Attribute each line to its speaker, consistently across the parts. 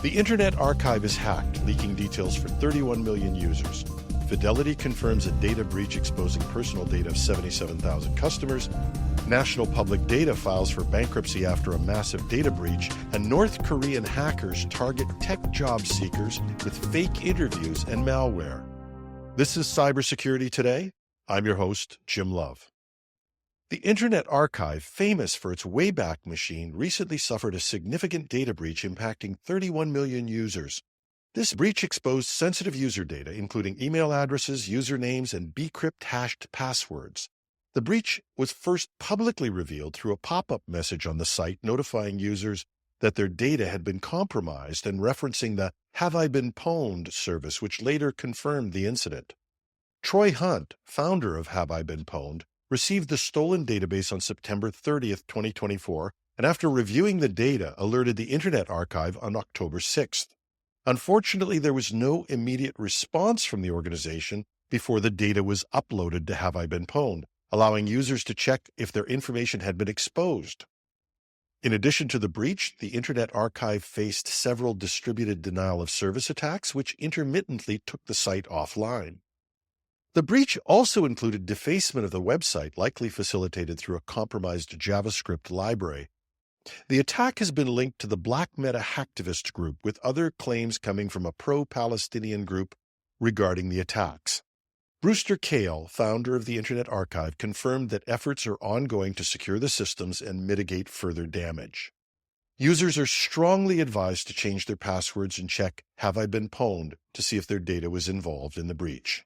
Speaker 1: The Internet Archive is hacked, leaking details for 31 million users. Fidelity confirms a data breach exposing personal data of 77,000 customers. National Public Data files for bankruptcy after a massive data breach. And North Korean hackers target tech job seekers with fake interviews and malware. This is Cybersecurity Today. I'm your host, Jim Love. The Internet Archive, famous for its Wayback Machine, recently suffered a significant data breach impacting 31 million users. This breach exposed sensitive user data, including email addresses, usernames, and bcrypt hashed passwords. The breach was first publicly revealed through a pop-up message on the site notifying users that their data had been compromised and referencing the "Have I Been Pwned" service, which later confirmed the incident. Troy Hunt, founder of Have I Been Pwned, received the stolen database on September 30th, 2024, and after reviewing the data, alerted the Internet Archive on October 6th. Unfortunately, there was no immediate response from the organization before the data was uploaded to Have I Been Pwned, allowing users to check if their information had been exposed. In addition to the breach, the Internet Archive faced several distributed denial-of-service attacks, which intermittently took the site offline. The breach also included defacement of the website, likely facilitated through a compromised JavaScript library. The attack has been linked to the Black Meta Hacktivist group, with other claims coming from a pro-Palestinian group regarding the attacks. Brewster Kahle, founder of the Internet Archive, confirmed that efforts are ongoing to secure the systems and mitigate further damage. Users are strongly advised to change their passwords and check "Have I Been Pwned" to see if their data was involved in the breach.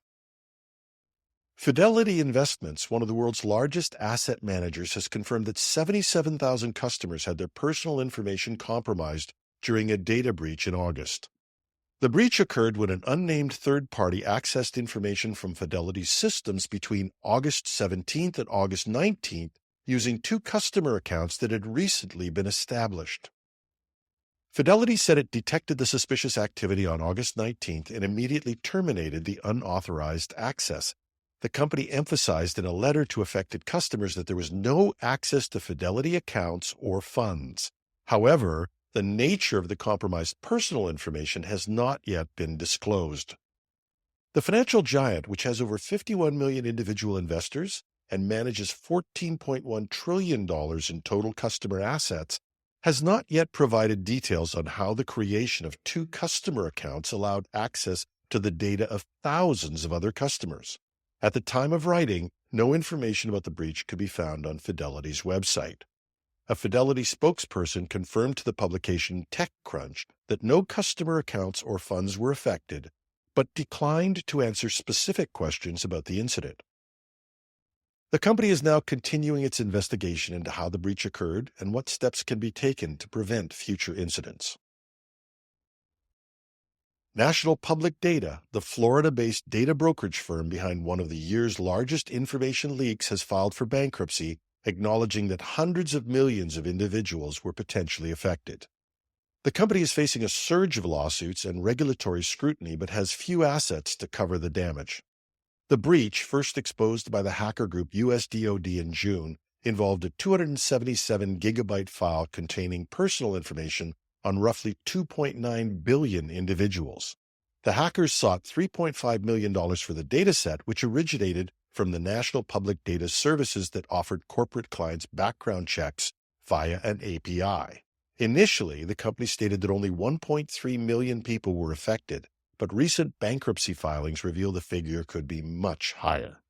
Speaker 1: Fidelity Investments, one of the world's largest asset managers, has confirmed that 77,000 customers had their personal information compromised during a data breach in August. The breach occurred when an unnamed third party accessed information from Fidelity's systems between August 17th and August 19th using two customer accounts that had recently been established. Fidelity said it detected the suspicious activity on August 19th and immediately terminated the unauthorized access. The company emphasized in a letter to affected customers that there was no access to Fidelity accounts or funds. However, the nature of the compromised personal information has not yet been disclosed. The financial giant, which has over 51 million individual investors and manages $14.1 trillion in total customer assets, has not yet provided details on how the creation of two customer accounts allowed access to the data of thousands of other customers. At the time of writing, no information about the breach could be found on Fidelity's website. A Fidelity spokesperson confirmed to the publication TechCrunch that no customer accounts or funds were affected, but declined to answer specific questions about the incident. The company is now continuing its investigation into how the breach occurred and what steps can be taken to prevent future incidents. National Public Data, the Florida-based data brokerage firm behind one of the year's largest information leaks, has filed for bankruptcy, acknowledging that hundreds of millions of individuals were potentially affected. The company is facing a surge of lawsuits and regulatory scrutiny, but has few assets to cover the damage. The breach, first exposed by the hacker group USDOD in June, involved a 277-gigabyte file containing personal information on roughly 2.9 billion individuals. The hackers sought $3.5 million for the dataset, which originated from the National Public Data Services that offered corporate clients background checks via an API. Initially, the company stated that only 1.3 million people were affected, but recent bankruptcy filings reveal the figure could be much higher.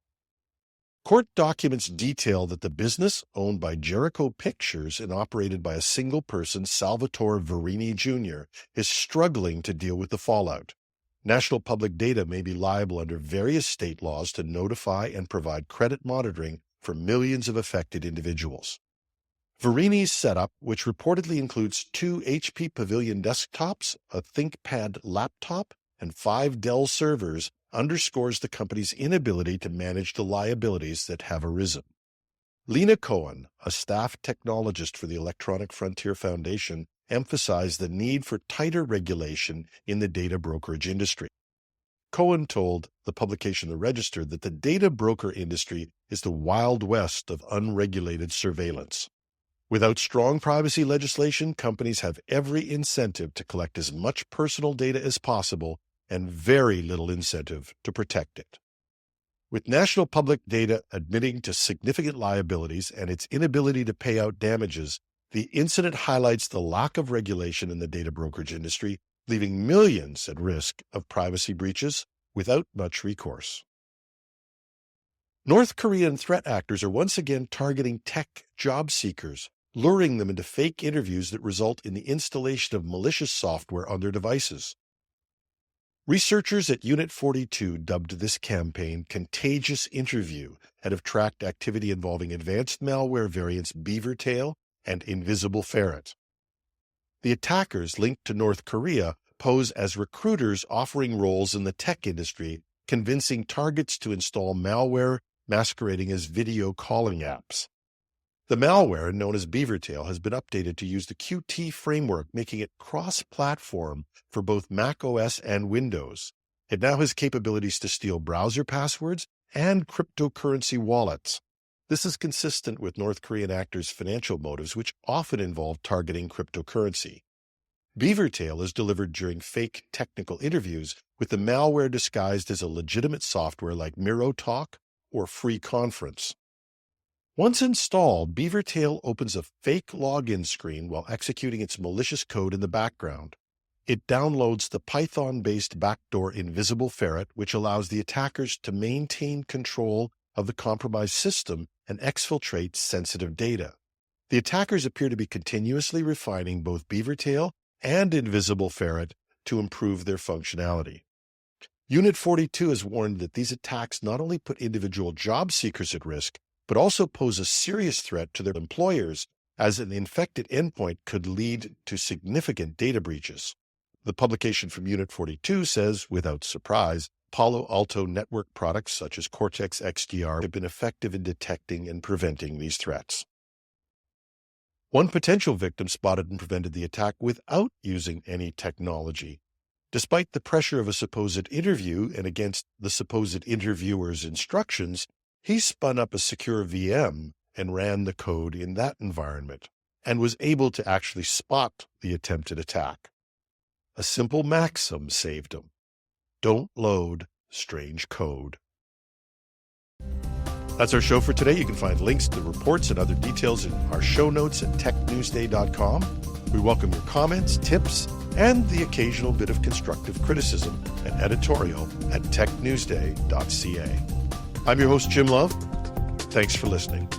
Speaker 1: Court documents detail that the business, owned by Jericho Pictures and operated by a single person, Salvatore Verini Jr., is struggling to deal with the fallout. National Public Data may be liable under various state laws to notify and provide credit monitoring for millions of affected individuals. Verini's setup, which reportedly includes 2 HP Pavilion desktops, a ThinkPad laptop, and 5 Dell servers, underscores the company's inability to manage the liabilities that have arisen. Lena Cohen, a staff technologist for the Electronic Frontier Foundation, emphasized the need for tighter regulation in the data brokerage industry. Cohen told the publication The Register that the data broker industry is the Wild West of unregulated surveillance. Without strong privacy legislation, companies have every incentive to collect as much personal data as possible and very little incentive to protect it. With national public data admitting to significant liabilities and its inability to pay out damages, the incident highlights the lack of regulation in the data brokerage industry, leaving millions at risk of privacy breaches without much recourse. North Korean threat actors are once again targeting tech job seekers, luring them into fake interviews that result in the installation of malicious software on their devices. Researchers at Unit 42 dubbed this campaign Contagious Interview and have tracked activity involving advanced malware variants Beavertail and Invisible Ferret. The attackers linked to North Korea pose as recruiters offering roles in the tech industry, convincing targets to install malware masquerading as video calling apps. The malware, known as Beavertail, has been updated to use the Qt framework, making it cross-platform for both Mac OS and Windows. It now has capabilities to steal browser passwords and cryptocurrency wallets. This is consistent with North Korean actors' financial motives, which often involve targeting cryptocurrency. Beavertail is delivered during fake technical interviews, with the malware disguised as a legitimate software like MiroTalk or Free Conference. Once installed, Beavertail opens a fake login screen while executing its malicious code in the background. It downloads the Python-based backdoor Invisible Ferret, which allows the attackers to maintain control of the compromised system and exfiltrate sensitive data. The attackers appear to be continuously refining both Beavertail and Invisible Ferret to improve their functionality. Unit 42 has warned that these attacks not only put individual job seekers at risk, but also pose a serious threat to their employers, as an infected endpoint could lead to significant data breaches. The publication from Unit 42 says, without surprise, Palo Alto network products such as Cortex XDR have been effective in detecting and preventing these threats. One potential victim spotted and prevented the attack without using any technology. Despite the pressure of a supposed interview and against the supposed interviewer's instructions, he spun up a secure VM and ran the code in that environment, and was able to actually spot the attempted attack. A simple maxim saved him: don't load strange code. That's our show for today. You can find links to reports and other details in our show notes at technewsday.com. We welcome your comments, tips, and the occasional bit of constructive criticism and editorial at technewsday.ca. I'm your host, Jim Love. Thanks for listening.